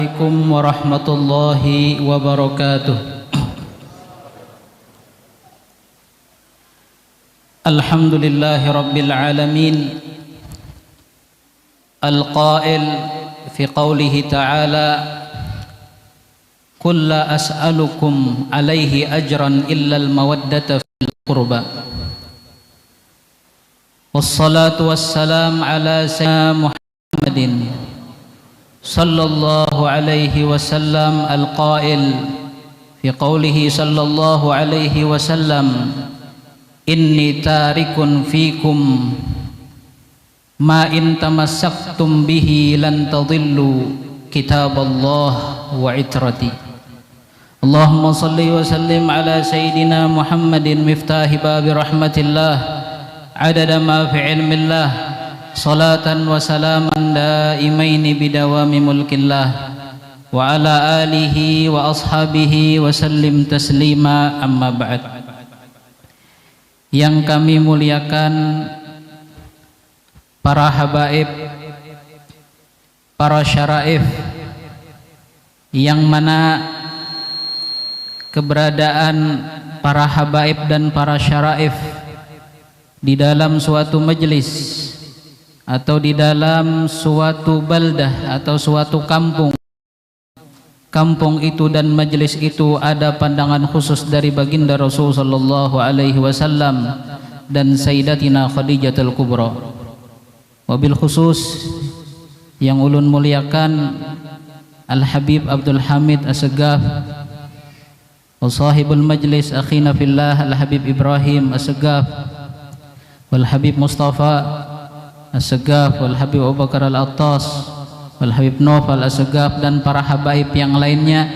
Assalamualaikum warahmatullahi wabarakatuh. Alhamdulillahi rabbil alamin. Al-qail fi qawlihi ta'ala, qul la as'alukum alaihi ajran illa al-mawaddata fil qurba. Wassalatu wassalam ala sayyidina Muhammadin sallallahu alaihi wasallam al-qail fi qawlihi sallallahu alaihi wasallam, inni tarikun fikum ma in tamassaktum bihi lan tadillu kitaballah wa itrati. Allahumma salli wa sallim ala sayyidina Muhammadin miftahi babi rahmatillah adada ma fi ilmillah, salatan wa salaman daimaini bidawami mulkillah wa ala alihi wa ashabihi wa sallim taslima, amma ba'd. Yang kami muliakan para habaib, para syaraif, yang mana keberadaan para habaib dan para syaraif di dalam suatu majlis atau di dalam suatu baldah atau suatu kampung itu dan majlis itu ada pandangan khusus dari baginda Rasul sallallahu alaihi wasallam dan Sayyidatina Khadijatul Kubra. Wabil khusus yang ulun muliakan Al-Habib Abdul Hamid As-Segaf wa sahibul majlis akhina fillah Al-Habib Ibrahim As-Segaf wal Habib Mustafa As-Segaf wal Habib Abu Bakar Al-Attas wal Habib Nofal As-Segaf dan para habaib yang lainnya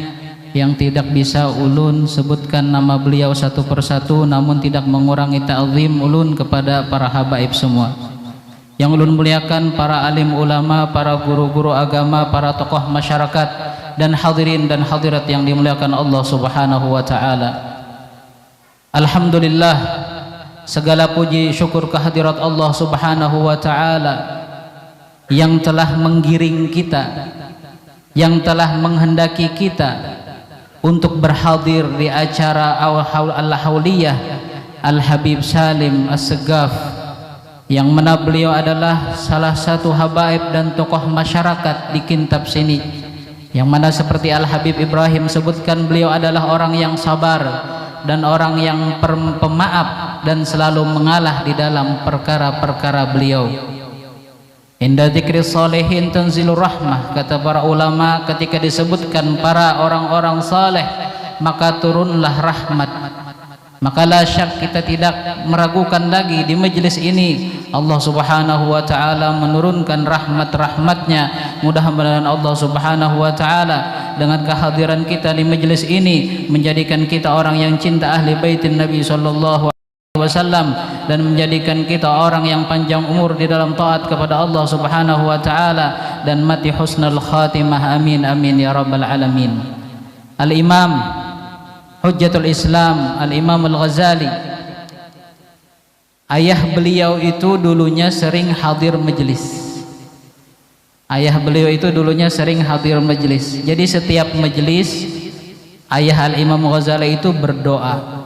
yang tidak bisa ulun sebutkan nama beliau satu persatu, namun tidak mengurangi ta'zim ulun kepada para habaib semua. Yang ulun muliakan para alim ulama, para guru-guru agama, para tokoh masyarakat dan hadirin dan hadirat yang dimuliakan Allah Subhanahu wa taala. Alhamdulillah, segala puji syukur kehadirat Allah Subhanahu wa taala yang telah menggiring kita, yang telah menghendaki kita untuk berhadir di acara Al-Hauliyah Al-Habib Salim As-Segaf, yang mana beliau adalah salah satu habaib dan tokoh masyarakat di Kintab sini, yang mana seperti Al-Habib Ibrahim sebutkan, beliau adalah orang yang sabar dan orang yang pemaaf dan selalu mengalah di dalam perkara-perkara beliau. Inda dzikri salihin tanzilur rahmah, kata para ulama, ketika disebutkan para orang-orang saleh maka turunlah rahmat. Maka la syak kita tidak meragukan lagi di majlis ini Allah Subhanahu wa taala menurunkan rahmat-rahmatnya. Mudah-mudahan Allah Subhanahu wa taala dengan kehadiran kita di majlis ini menjadikan kita orang yang cinta ahli baitin Nabi sallallahu alaihi wasallam dan menjadikan kita orang yang panjang umur di dalam taat kepada Allah Subhanahu wa taala dan mati husnul khatimah, amin amin ya rabbal alamin. Al-Imam Hujjatul Islam Al-Imam Al-Ghazali, ayah beliau itu dulunya sering hadir majlis. Ayah beliau itu dulunya sering hadir majlis. Jadi setiap majlis ayah Al-Imam Ghazali itu berdoa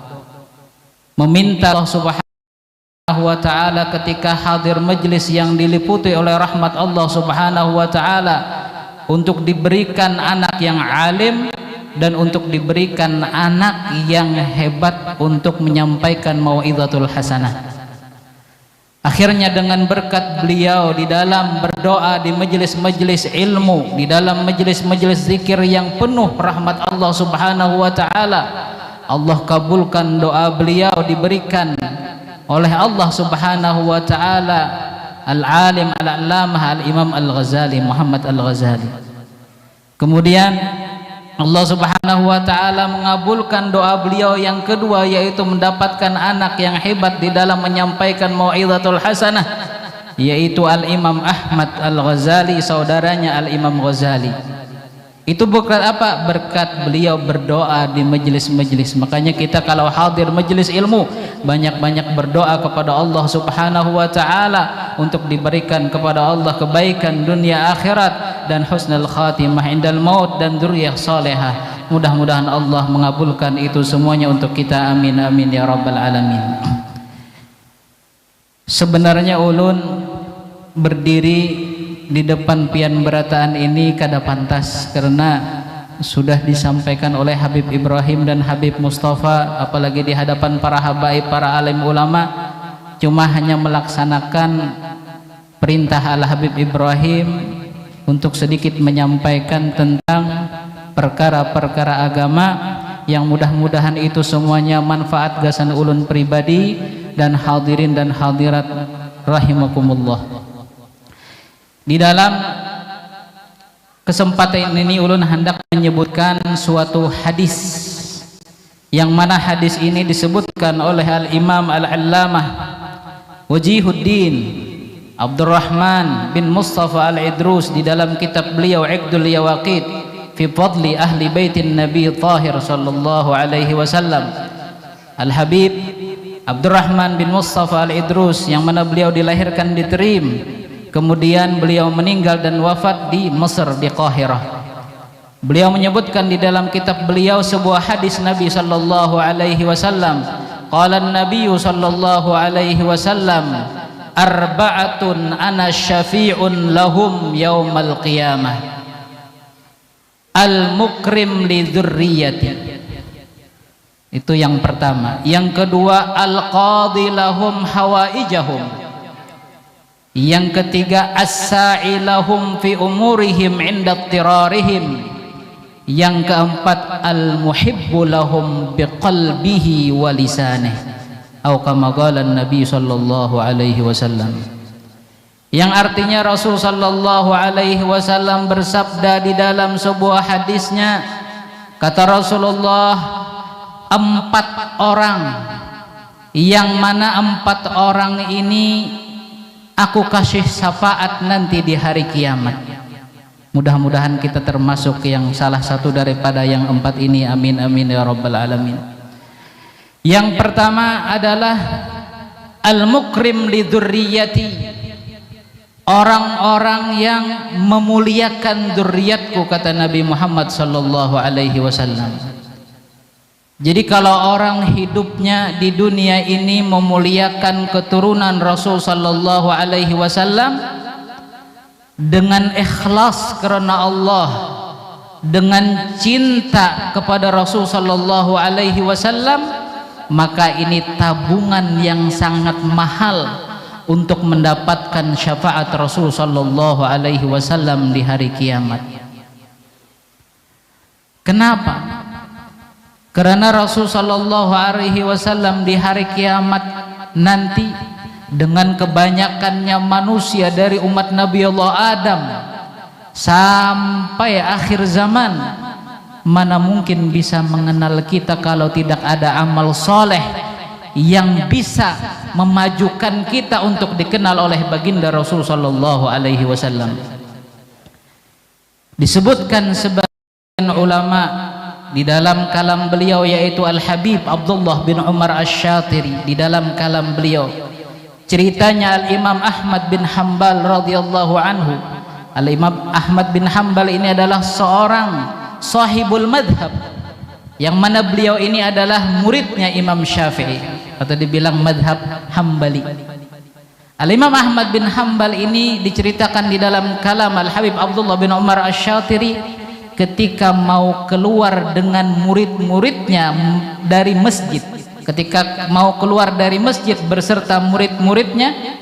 meminta Allah Subhanahu wa taala ketika hadir majlis yang diliputi oleh rahmat Allah Subhanahu wa taala untuk diberikan anak yang alim dan untuk diberikan anak yang hebat untuk menyampaikan mau'izatul hasanah. Akhirnya dengan berkat beliau di dalam berdoa di majelis-majelis ilmu, di dalam majelis-majelis zikir yang penuh rahmat Allah Subhanahu wa taala, Allah kabulkan doa beliau, diberikan oleh Allah Subhanahu wa taala al-alim al-allamah al-Imam Al-Ghazali, Muhammad Al-Ghazali. Kemudian Allah Subhanahu wa taala mengabulkan doa beliau yang kedua, yaitu mendapatkan anak yang hebat di dalam menyampaikan mau'izatul hasanah, yaitu Al-Imam Ahmad Al-Ghazali, saudaranya Al-Imam Ghazali. Itu berkat apa? Berkat beliau berdoa di majelis-majelis. Makanya kita kalau hadir majelis ilmu, banyak-banyak berdoa kepada Allah Subhanahu wa taala untuk diberikan kepada Allah kebaikan dunia akhirat dan husnul khatimah indal maut dan dzurriyyah salihah. Mudah-mudahan Allah mengabulkan itu semuanya untuk kita, amin amin ya rabbal alamin. Sebenarnya ulun berdiri di depan pian berataan ini kada pantas, karena sudah disampaikan oleh Habib Ibrahim dan Habib Mustafa, apalagi di hadapan para habaib, para alim ulama, cuma hanya melaksanakan perintah al Habib Ibrahim untuk sedikit menyampaikan tentang perkara-perkara agama yang mudah-mudahan itu semuanya manfaat gasan ulun pribadi dan hadirin dan hadirat rahimakumullah. Di dalam kesempatan ini ulun hendak menyebutkan suatu hadis, yang mana hadis ini disebutkan oleh Al-Imam Al-Allamah Wajihuddin Abdurrahman bin Mustafa Al-Idrus di dalam kitab beliau Iqdul Yawaqid fi fadli ahli baitin Nabi Tahir sallallahu alaihi wasallam. Al-Habib Abdurrahman bin Mustafa Al-Idrus, yang mana beliau dilahirkan di Trim, kemudian beliau meninggal dan wafat di Mesir, di Qahirah. Beliau menyebutkan di dalam kitab beliau sebuah hadis Nabi sallallahu alaihi wasallam. Qala an-nabiy sallallahu alaihi wasallam, arba'atun ana syafi'un lahum yaumal qiyamah. Al-mukrim li dzurriyyati. Itu yang pertama. Yang kedua, al-qadhi lahum hawaijahum. Yang ketiga, as-sa'i lahum fi umurihim 'inda ittirarihim. Yang keempat, al-muhibbu lahum biqalbihi wa lisanihi, atau kama qala Nabi sallallahu alaihi wasallam. Yang artinya Rasul sallallahu alaihi wasallam bersabda di dalam sebuah hadisnya, kata Rasulullah, 4 orang, yang mana 4 orang ini aku kasih syafaat nanti di hari kiamat. Mudah-mudahan kita termasuk yang salah satu daripada yang 4 ini, amin amin ya rabbal alamin. Yang pertama adalah al-mukrim li dzurriyyati, orang-orang yang memuliakan dzurriyyatku, kata Nabi Muhammad sallallahu alaihi wasallam. Jadi kalau orang hidupnya di dunia ini memuliakan keturunan Rasul sallallahu alaihi wasallam dengan ikhlas karena Allah, dengan cinta kepada Rasul sallallahu alaihi wasallam, maka ini tabungan yang sangat mahal untuk mendapatkan syafaat Rasul sallallahu alaihi wasallam di hari kiamat. Kenapa? Karena Rasul sallallahu alaihi wasallam di hari kiamat nanti, dengan kebanyakannya manusia dari umat Nabi Allah Adam sampai akhir zaman, mana mungkin bisa mengenal kita kalau tidak ada amal soleh yang bisa memajukan kita untuk dikenal oleh baginda Rasul sallallahu alaihi wasallam. Disebutkan sebagian ulama di dalam kalam beliau, yaitu Al-Habib Abdullah bin Umar Asy-Syatiri, di dalam kalam beliau ceritanya Al-Imam Ahmad bin Hanbal radhiyallahu anhu. Al-Imam Ahmad bin Hanbal ini adalah seorang sahibul madhab, yang mana beliau ini adalah muridnya Imam Syafi'i, atau dibilang madhab Hambali. Al-Imam Ahmad bin Hanbal ini diceritakan di dalam kalam Al-Habib Abdullah bin Umar Asy-Syatiri, ketika mau keluar dengan murid-muridnya dari masjid, ketika mau keluar dari masjid berserta murid-muridnya,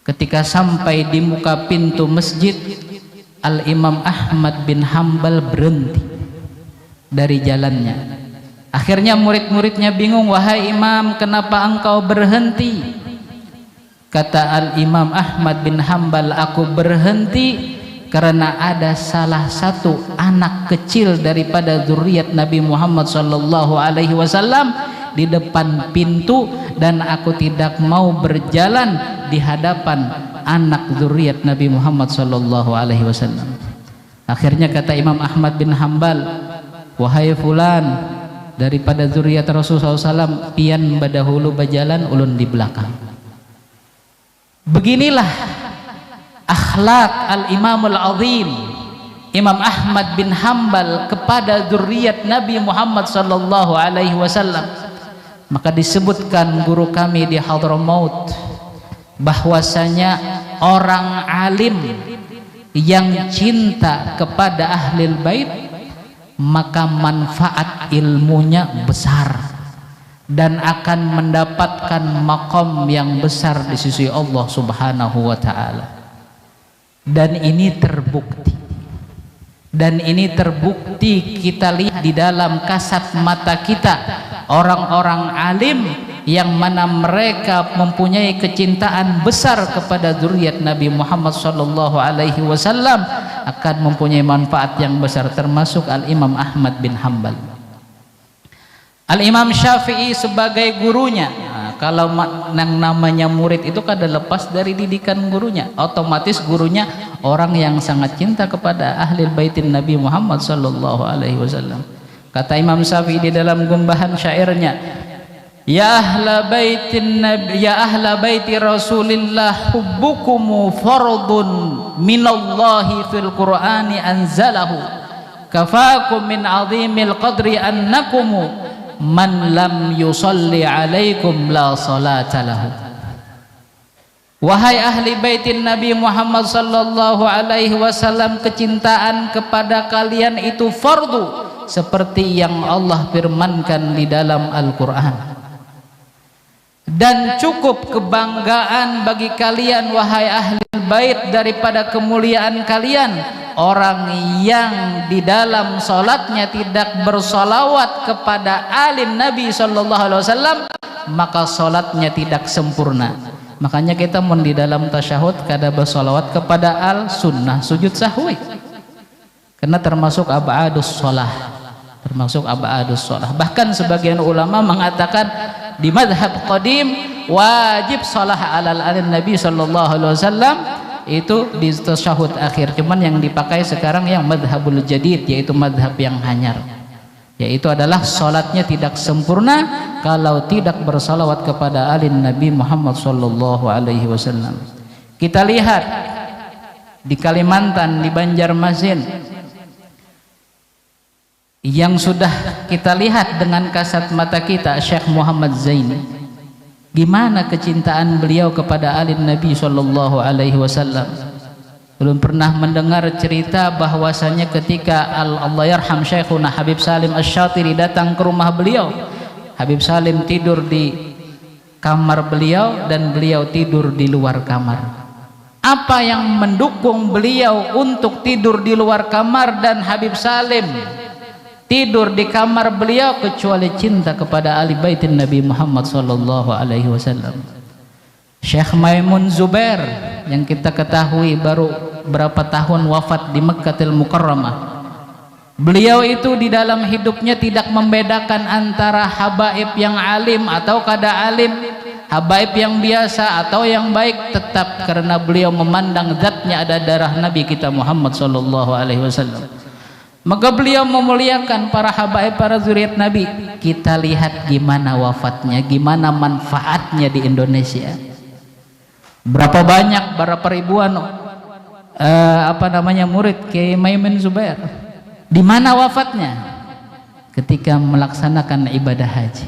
ketika sampai di muka pintu masjid, Al-Imam Ahmad bin Hanbal berhenti dari jalannya. Akhirnya murid-muridnya bingung, wahai imam, kenapa engkau berhenti? Kata Al-Imam Ahmad bin Hanbal, aku berhenti karena ada salah satu anak kecil daripada zuriat Nabi Muhammad sallallahu alaihi wasallam di depan pintu, dan aku tidak mau berjalan di hadapan anak zuriat Nabi Muhammad sallallahu alaihi wasallam. Akhirnya kata Imam Ahmad bin Hanbal, wahai fulan, daripada zuriat Rasulullah SAW, pian badahulu berjalan, ulun di belakang. Beginilah akhlak al-Imamul Azim Imam Ahmad bin Hanbal kepada zuriat Nabi Muhammad sallallahu alaihi wasallam. Maka disebutkan guru kami di Hadramaut bahwasanya orang alim yang cinta kepada ahlul bait maka manfaat ilmunya besar dan akan mendapatkan maqam yang besar di sisi Allah Subhanahu wa taala. Dan ini terbukti kita lihat di dalam kasat mata kita orang-orang alim yang mana mereka mempunyai kecintaan besar kepada zuriat Nabi Muhammad sallallahu alaihi wasallam akan mempunyai manfaat yang besar, termasuk Al-Imam Ahmad bin Hanbal. Al-Imam Syafi'i sebagai gurunya. Nah, kalau yang namanya murid itu kada lepas dari didikan gurunya, otomatis gurunya orang yang sangat cinta kepada ahli baitin Nabi Muhammad sallallahu alaihi wasallam. Kata Imam Syafi'i di dalam gumbahan syairnya, ya ahla baitin nabi, ya ahla baiti Rasulillah, hubbukum fardun minallahi fil Qur'ani anzalahu, kafakum min azimil qadri annakum man lam yusalli alaikum la salata lahu. Wahai ahli baitin Nabi Muhammad sallallahu alaihi wasallam, kecintaan kepada kalian itu fardu seperti yang Allah firmankan di dalam Al-Quran. Dan cukup kebanggaan bagi kalian wahai ahli bait daripada kemuliaan kalian orang yang di dalam salatnya tidak bersolawat kepada alin Nabi sallallahu alaihi wasallam, maka salatnya tidak sempurna. Makanya kita di dalam tasyahud kada bersolawat kepada al sunnah sujud sahwi, karena termasuk abadus sholah, bahkan sebagian ulama mengatakan di madhab qadim wajib sholah alal alin Nabi sallallahu alaihi wasallam itu di tasyahud akhir. Cuman yang dipakai sekarang yang madhabul jadid, yaitu madhab yang hanyar, yaitu adalah sholatnya tidak sempurna kalau tidak bersalawat kepada alin Nabi Muhammad sallallahu alaihi wasallam. Kita lihat di Kalimantan, di Banjarmasin, yang sudah kita lihat dengan kasat mata kita, Syekh Muhammad Zaini, gimana kecintaan beliau kepada alin Nabi sallallahu alaihi wasallam. Belum pernah mendengar cerita bahwasanya ketika Allahyarham Syekhuna Habib Salim Asy-Syatiri datang ke rumah beliau, Habib Salim tidur di kamar beliau dan beliau tidur di luar kamar. Apa yang mendukung beliau untuk tidur di luar kamar dan Habib Salim tidur di kamar beliau kecuali cinta kepada ahli baitin Nabi Muhammad sallallahu alaihi wasallam? Syekh Maimun Zubair yang kita ketahui baru berapa tahun wafat di Mekkatul Mukarramah. Beliau itu di dalam hidupnya tidak membedakan antara habaib yang alim atau kada alim, habaib yang biasa atau yang baik, tetap karena beliau memandang zatnya ada darah Nabi kita Muhammad sallallahu alaihi wasallam. Maka beliau memuliakan para habaib, para zuriat Nabi. Kita lihat gimana wafatnya, gimana manfaatnya di Indonesia. Berapa banyak, berapa ribuan murid Kiai Maimun Zubair. Di mana wafatnya? Ketika melaksanakan ibadah haji.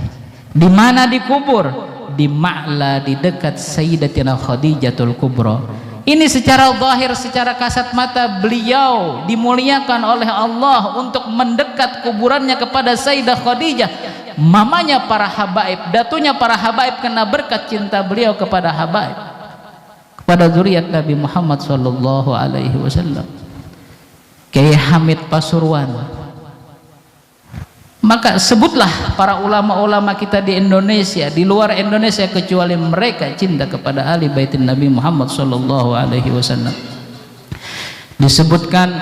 Di mana dikubur? Di Ma'la, di dekat Sayyidatina Khadijatul Kubra. Ini secara zahir, secara kasat mata beliau dimuliakan oleh Allah untuk mendekat kuburannya kepada Sayyidah Khadijah, mamanya para habaib, datunya para habaib, kena berkat cinta beliau kepada habaib, kepada zuriat Nabi Muhammad sallallahu alaihi wasallam. Kiai Hamid Pasuruan. Maka sebutlah para ulama-ulama kita di Indonesia, di luar Indonesia, kecuali mereka cinta kepada ahli baitin Nabi Muhammad sallallahu alaihi wasallam. Disebutkan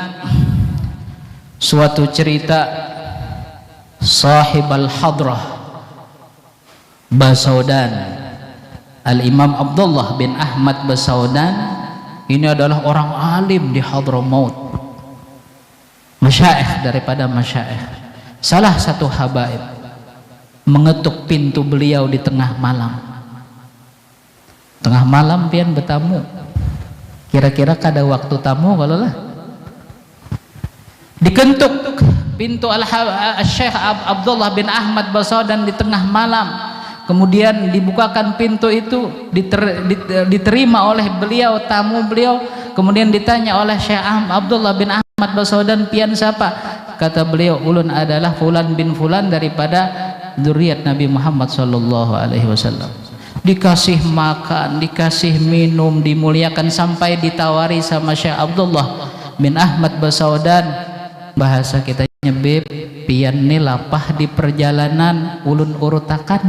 suatu cerita sahib al-hadrah Basaudan, Al-Imam Abdullah bin Ahmad Basaudan. Ini adalah orang alim di Hadramaut, masyaikh daripada masyaikh. Salah satu habaib mengetuk pintu beliau di tengah malam. Tengah malam pian bertamu. Kira-kira kada waktu tamu kalau lah dikentuk pintu Syekh Abdullah bin Ahmad Basaudan di tengah malam, kemudian dibukakan pintu itu, diterima oleh beliau, tamu beliau, kemudian ditanya oleh Syekh Abdullah bin Ahmad Basaudan, pian siapa? Kata beliau, ulun adalah fulan bin fulan daripada zuriat Nabi Muhammad sallallahu alaihi wasallam. Dikasih makan, dikasih minum, dimuliakan, sampai ditawari sama Syekh Abdullah bin Ahmad Basaudan, bahasa kita nyebib pian ni lapah di perjalanan ulun urutakan.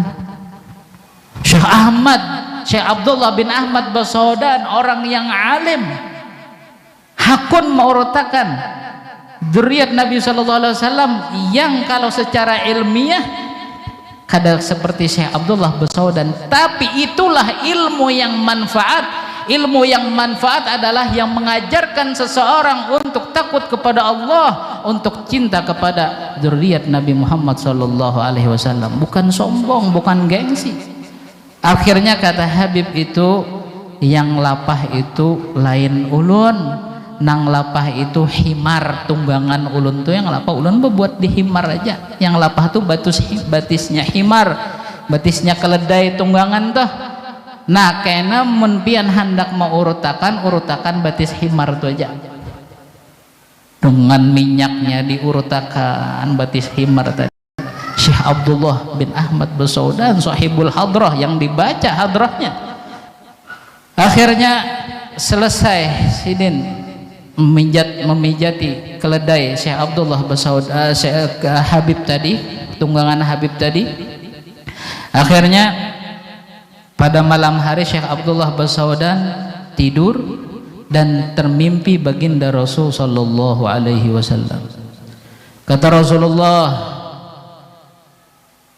Syekh Abdullah bin Ahmad Basaudan orang yang alim, hakun mengurutakan zuriat Nabi sallallahu alaihi wasallam yang kalau secara ilmiah kada seperti Syekh Abdullah Basaudan, tapi itulah ilmu yang manfaat. Ilmu yang manfaat adalah yang mengajarkan seseorang untuk takut kepada Allah, untuk cinta kepada zuriat Nabi Muhammad sallallahu alaihi wasallam, bukan sombong, bukan gengsi. Akhirnya kata Habib itu, yang lapah itu lain ulun, nang lapah itu himar, tunggangan ulun tuh yang lapah ulun berbuat di himar aja, yang lapah tuh batisnya himar, batisnya keledai tunggangan tuh. Nah kena menpian hendak mau urutakan batis himar tuh aja, dengan minyaknya diurutakan batis himar tadi. Syekh Abdullah bin Ahmad Basaudan sahibul hadrah, yang dibaca hadrahnya. Akhirnya selesai sidin memijati keledai Syekh Abdullah Basaudan, Syekh Habib tadi, tunggangan Habib tadi. Akhirnya pada malam hari Syekh Abdullah Basaudan tidur dan termimpi baginda Rasul sallallahu alaihi wasallam. Kata Rasulullah,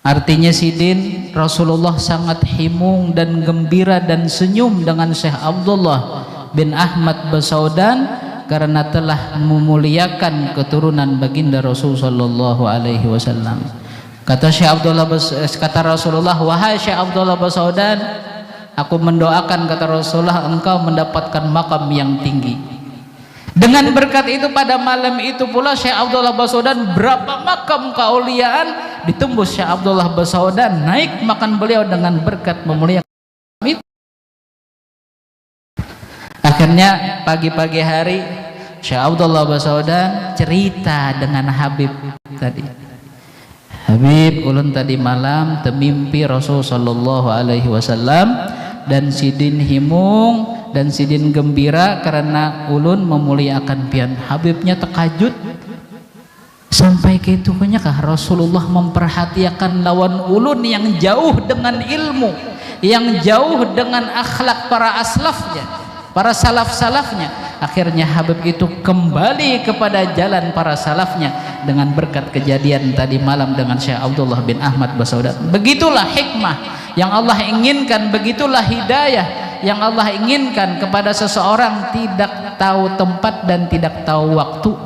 artinya sidin, Rasulullah sangat himung dan gembira dan senyum dengan Syekh Abdullah bin Ahmad Basaudan karena telah memuliakan keturunan baginda Rasul sallallahu alaihi wasallam. Kata Rasulullah, wahai Syekh Abdullah Basaudan, aku mendoakan, kata Rasulullah, engkau mendapatkan makam yang tinggi. Dengan berkat itu pada malam itu pula Syekh Abdullah Basaudan berapa makam keauliaan ditembus Syekh Abdullah Basaudan, naik makan beliau dengan berkat memuliakan itu. Akhirnya pagi-pagi hari Syekh Abdullah Basaudan cerita dengan Habib tadi. Habib, ulun tadi malam temimpi Rasul sallallahu alaihi wasallam dan sidin himung dan sidin gembira karena ulun memuliakan pian. Habibnya terkajut, sampai keitunya kah Rasulullah memperhatikan lawan ulun yang jauh dengan ilmu, yang jauh dengan akhlak para aslafnya, para salaf-salafnya. Akhirnya Habib itu kembali kepada jalan para salafnya dengan berkat kejadian tadi malam dengan Syekh Abdullah bin Ahmad Basaudan. Begitulah hikmah yang Allah inginkan, begitulah hidayah yang Allah inginkan kepada seseorang, tidak tahu tempat dan tidak tahu waktu.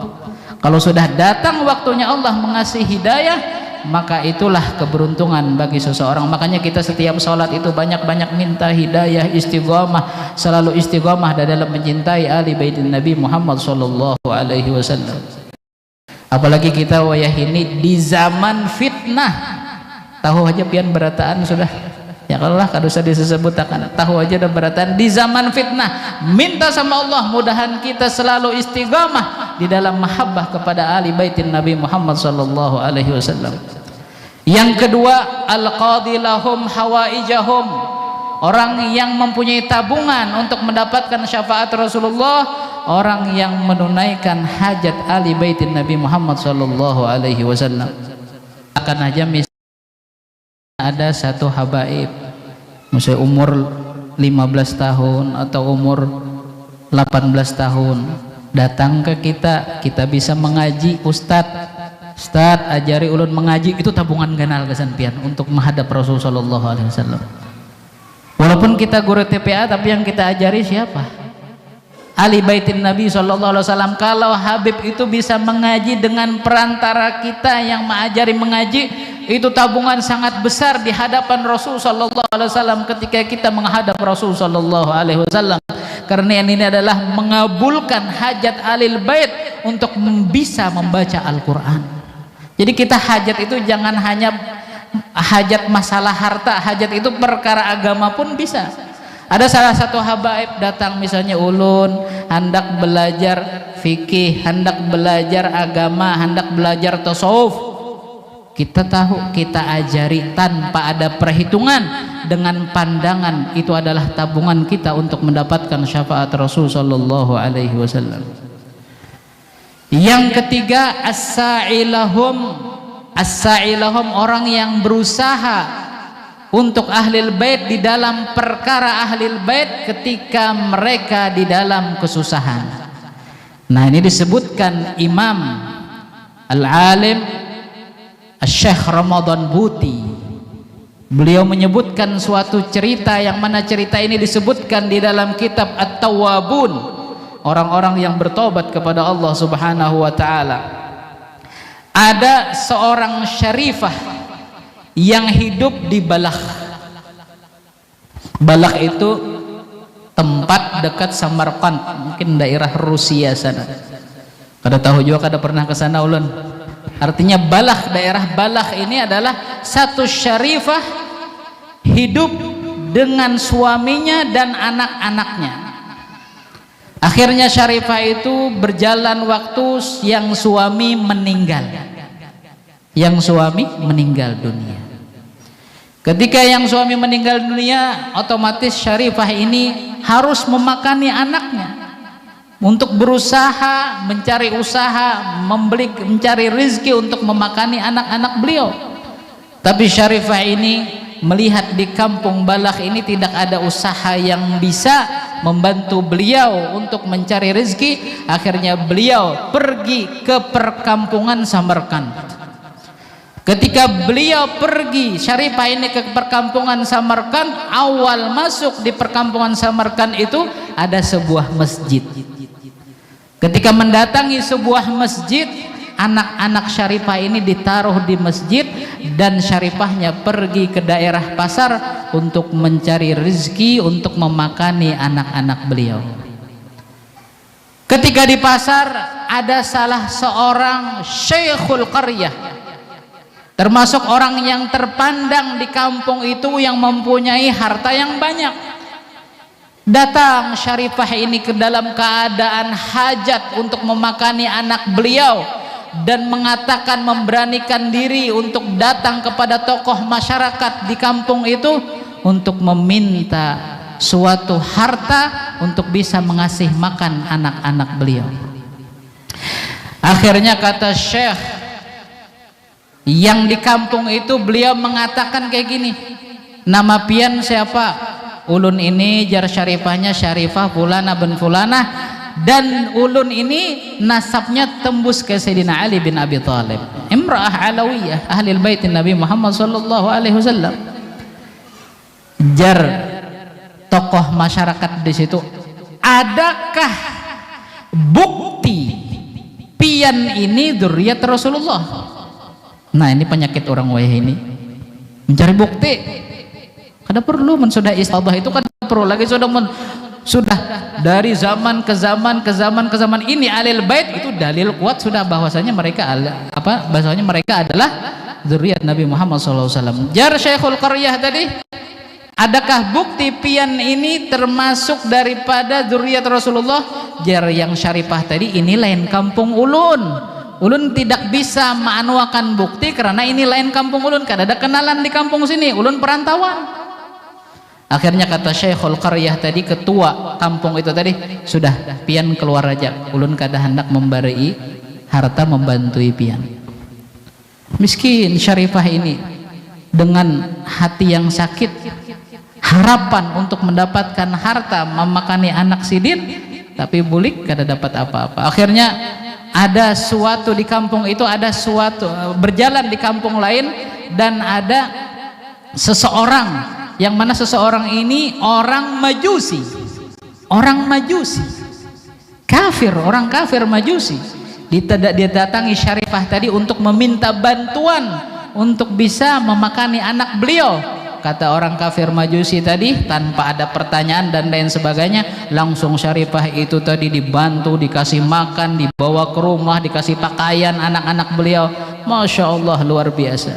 Kalau sudah datang waktunya Allah mengasih hidayah, maka itulah keberuntungan bagi seseorang. Makanya kita setiap sholat itu banyak-banyak minta hidayah, istiqomah, selalu istiqomah dalam mencintai ahli baitin Nabi Muhammad sallallahu alaihi wasallam. Apalagi kita wayah ini di zaman fitnah, tahu aja pian berataan sudah ya, kalau lah kada usah disebutkan, tahu aja dah berataan di zaman fitnah. Minta sama Allah mudahan kita selalu istiqamah di dalam mahabbah kepada ahli baitin Nabi Muhammad sallallahu alaihi wasallam. Yang kedua, al-qadi lahum hawaijahum, orang yang mempunyai tabungan untuk mendapatkan syafaat Rasulullah, orang yang menunaikan hajat ahli baitin Nabi Muhammad sallallahu alaihi wasallam. Akan aja misalnya ada satu habaib, misalnya umur 15 tahun atau umur 18 tahun, datang ke kita, kita bisa mengaji, Ustadz ajari ulun mengaji, itu tabungan ganal kesampian untuk menghadap Rasul sallallahu alaihi wasallam. Walaupun kita guru TPA, tapi yang kita ajari siapa? ahli baitin Nabi sallallahu alaihi wasallam. Kalau Habib itu bisa mengaji dengan perantara kita yang mengajari mengaji, itu tabungan sangat besar di hadapan Rasul sallallahu alaihi wasallam ketika kita menghadap Rasul sallallahu alaihi wasallam, karena ini adalah mengabulkan hajat alil bait untuk bisa membaca Al-Qur'an. Jadi kita hajat itu jangan hanya hajat masalah harta, hajat itu perkara agama pun bisa. Ada salah satu habaib datang, misalnya ulun hendak belajar fikih, hendak belajar agama, hendak belajar tasawuf. Kita tahu, kita ajari tanpa ada perhitungan, dengan pandangan itu adalah tabungan kita untuk mendapatkan syafaat Rasul sallallahu alaihi wasallam. Yang ketiga, as-sa'ilahum. As-sa'ilahum, orang yang berusaha untuk ahlil bait di dalam perkara ahlil bait ketika mereka di dalam kesusahan. Nah, ini disebutkan Imam Al-Alim Syekh Ramadan Buti. Beliau menyebutkan suatu cerita, yang mana cerita ini disebutkan di dalam kitab At-Tawwabun, orang-orang yang bertobat kepada Allah Subhanahu wa taala. Ada seorang syarifah yang hidup di Balakh. Balakh itu tempat dekat Samarkand, mungkin daerah Rusia sana. Kada tahu juga, kada pernah ke sana ulun. Artinya Balakh, daerah Balakh ini adalah satu syarifah hidup dengan suaminya dan anak-anaknya. Akhirnya syarifah itu berjalan waktu, yang suami meninggal. Yang suami meninggal dunia. Ketika yang suami meninggal dunia, otomatis syarifah ini harus memakani anaknya, untuk berusaha mencari usaha, mencari rezeki untuk memakani anak-anak beliau. Tapi syarifah ini melihat di kampung Balakh ini tidak ada usaha yang bisa membantu beliau untuk mencari rezeki. Akhirnya beliau pergi ke perkampungan Samarkand. Ketika beliau pergi, syarifah ini ke perkampungan Samarkand, awal masuk di perkampungan Samarkand itu ada sebuah masjid. Ketika mendatangi sebuah masjid, anak-anak syarifah ini ditaruh di masjid, dan syarifahnya pergi ke daerah pasar untuk mencari rezeki untuk memakani anak-anak beliau. Ketika di pasar, ada salah seorang syekhul qaryah, termasuk orang yang terpandang di kampung itu, yang mempunyai harta yang banyak. Datang syarifah ini ke dalam keadaan hajat untuk memakani anak beliau, dan mengatakan, memberanikan diri untuk datang kepada tokoh masyarakat di kampung itu untuk meminta suatu harta untuk bisa mengasih makan anak-anak beliau. Akhirnya kata syekh yang di kampung itu, beliau mengatakan kayak gini, nama pian siapa? Ulun ini jar syarifahnya syarifah fulana bin fulana, dan ulun ini nasabnya tembus ke Sayyidina Ali bin Abi Thalib, imra'ah alawiyah ahli bait Nabi Muhammad sallallahu alaihi wasallam. Jar tokoh masyarakat di situ, adakah bukti pian ini dzurriyyat Rasulullah? Nah, ini penyakit orang wayah ini, mencari bukti. Kada perlu, sudah istighfar itu kan perlu lagi, sudah dari zaman ke zaman ke zaman ke zaman ini alil bait itu dalil kuat sudah bahwasanya mereka bahwasanya mereka adalah dzurriyyat Nabi Muhammad SAW. Jar syekhul qaryah tadi, adakah bukti pian ini termasuk daripada dzurriyyat Rasulullah? Jar yang syarifah tadi, ini lain kampung ulun. Ulun tidak bisa menganuakan bukti karena ini lain kampung ulun, kada ada kenalan di kampung sini, ulun perantauan. Akhirnya kata syekhul qaryah tadi, ketua kampung itu tadi, sudah pian keluar aja, ulun kada hendak memberi harta membantui pian. Miskin syarifah ini dengan hati yang sakit, harapan untuk mendapatkan harta memakani anak sidin, tapi bulik kada dapat apa-apa. Akhirnya ada suatu di kampung itu, ada suatu berjalan di kampung lain, dan ada seseorang, yang mana seseorang ini orang Majusi, kafir, orang kafir Majusi. Dia datangi syarifah tadi untuk meminta bantuan untuk bisa memakani anak beliau. Kata orang kafir Majusi tadi, tanpa ada pertanyaan dan lain sebagainya, langsung Syarifah itu tadi dibantu, dikasih makan, dibawa ke rumah, dikasih pakaian anak-anak beliau. Masya Allah, luar biasa.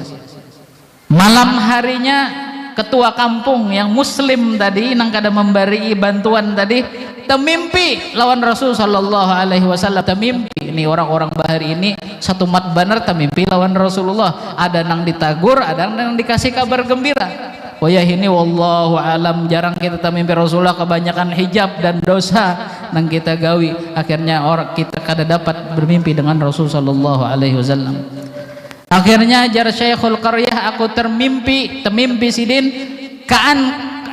Malam harinya ketua kampung yang muslim tadi nang kada memberi bantuan tadi temimpi lawan Rasul sallallahu alaihi wasallam. Temimpi ini orang-orang bahari ini satu mat banar temimpi lawan Rasulullah. Ada nang ditagur, ada nang dikasih kabar gembira. Oh ya ini wallahu alam, jarang kita temimpi Rasulullah, kebanyakan hijab dan dosa nang kita gawi. Akhirnya orang kita kada dapat bermimpi dengan Rasul sallallahu alaihi wasallam. Akhirnya jar Syekhul Qaryah, aku temimpi sidin kaan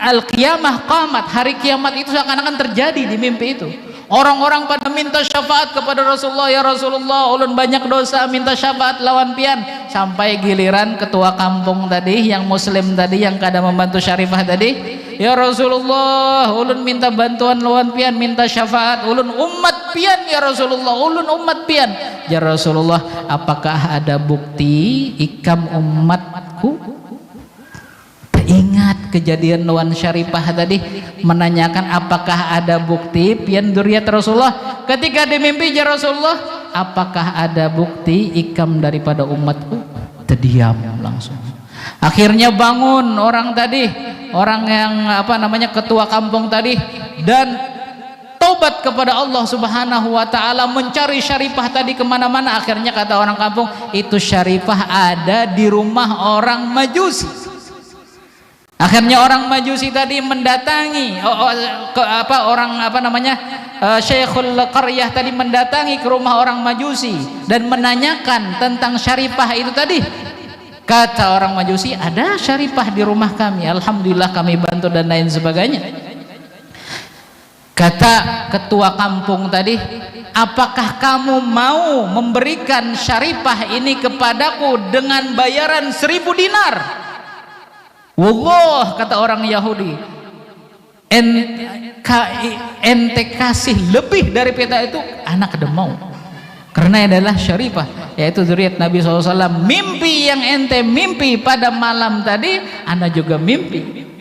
al-qiyamah qamat, hari kiamat itu seakan-akan terjadi di mimpi itu. Orang-orang pada minta syafaat kepada Rasulullah, ya Rasulullah ulun banyak dosa, minta syafaat lawan pian. Sampai giliran ketua kampung tadi yang muslim tadi yang kada membantu Syarifah tadi, ya Rasulullah ulun minta bantuan lawan pian, minta syafaat, ulun umat pian ya Rasulullah, ulun umat pian. Ya Rasulullah, apakah ada bukti ikam umatku? Ingat kejadian lawan Syarifah tadi, menanyakan apakah ada bukti pian zuriat Rasulullah. Ketika dimimpi ya Rasulullah, apakah ada bukti ikam daripada umatku? Terdiam langsung. Akhirnya bangun orang tadi, orang yang ketua kampung tadi, dan taubat kepada Allah Subhanahu wa ta'ala, mencari Syarifah tadi kemana-mana. Akhirnya kata orang kampung, itu Syarifah ada di rumah orang Majusi. Akhirnya orang Majusi tadi mendatangi Syekhul Qaryah tadi mendatangi ke rumah orang Majusi dan menanyakan tentang Syarifah itu tadi. Kata orang Majusi, ada Syarifah di rumah kami, alhamdulillah kami bantu dan lain sebagainya. Kata ketua kampung tadi, apakah kamu mau memberikan Syarifah ini kepadaku dengan bayaran 1000 dinar? Wallah, kata orang Yahudi, ente kasih lebih dari peta itu, anak kada mau, karena adalah Syarifah, yaitu zuriat Nabi SAW. Mimpi yang ente mimpi pada malam tadi, anak juga mimpi.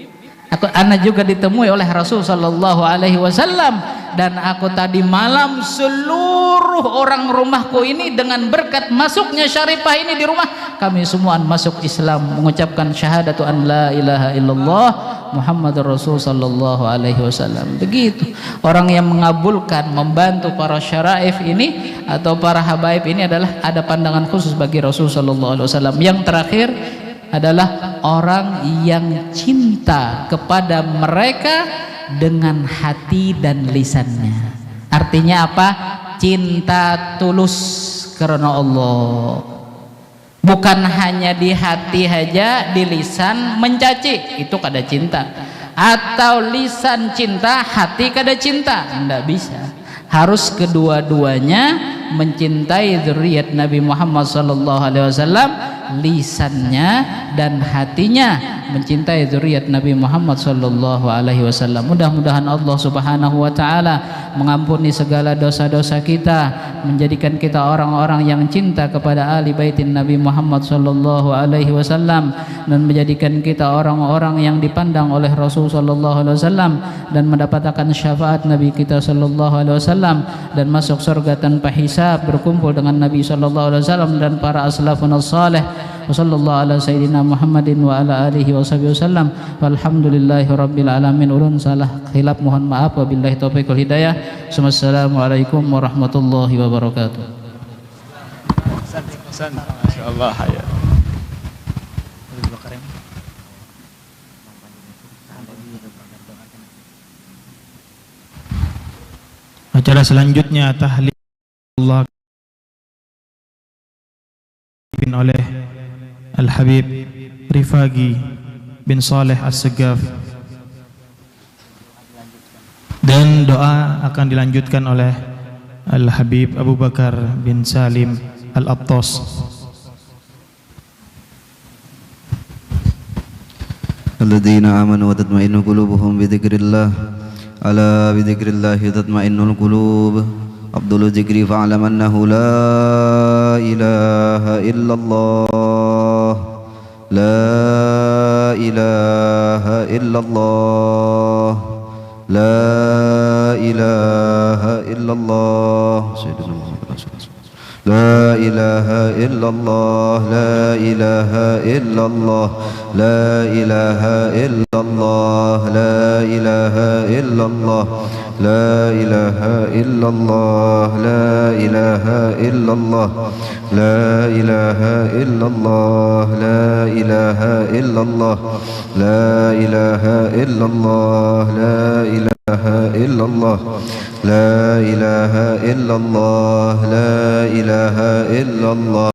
Anak juga ditemui oleh Rasul sallallahu alaihi wasallam, dan aku tadi malam seluruh orang rumahku ini dengan berkat masuknya Syarifah ini di rumah, kami semua masuk Islam, mengucapkan syahadatu an la ilaha illallah Muhammadur Rasul sallallahu alaihi wasallam. Begitu orang yang mengabulkan, membantu para syaraif ini atau para habaib ini adalah ada pandangan khusus bagi Rasul sallallahu alaihi wasallam. Yang terakhir adalah orang yang cinta kepada mereka dengan hati dan lisannya. Artinya apa? Cinta tulus karena Allah, bukan hanya di hati saja, di lisan mencaci, itu kada cinta. Atau lisan cinta, hati kada cinta, tidak bisa. Harus kedua-duanya mencintai zuriat Nabi Muhammad SAW, lisannya dan hatinya mencintai zuriat Nabi Muhammad SAW. Mudah-mudahan Allah Subhanahu wa ta'ala mengampuni segala dosa-dosa kita, menjadikan kita orang-orang yang cinta kepada ahli baitin Nabi Muhammad SAW, dan menjadikan kita orang-orang yang dipandang oleh Rasul SAW, dan mendapatkan syafaat Nabi kita SAW, dan masuk surga tanpa hisab, berkumpul dengan Nabi SAW dan para aslafun as-salih. Wassallallahu ala sayyidina Muhammadin wa ala alihi wa sahbihi wasallam. Walhamdulillahi rabbil alamin. Ulun salah khilaf mohon maaf, wabillahi taufiq wal hidayah. Assalamualaikum warahmatullahi wabarakatuh. Masyaallah ya. Acara selanjutnya tahlil Allah oleh Al-Habib Rifagi bin Saleh As-Segaf, dan doa akan dilanjutkan oleh Al-Habib Abu Bakar bin Salim Al-Attas. Alladzina amanu wa tatma'innu qulubuhum bi dzikrillah, ala bi dzikrillah tatma'innul qulub. Abdul dzikri fa'lam annahu la إله إلا الله لا إله إلا الله لا إله إلا الله سيدنا محمد رسول الله لا إله إلا الله لا إله إلا الله لا إله إلا الله لا إله إلا الله لا إله إلا الله لا إله إلا الله لا إله إلا الله لا إله إلا الله لا إله إلا الله لا إله إلا الله لا إله إلا الله لا إله إلا الله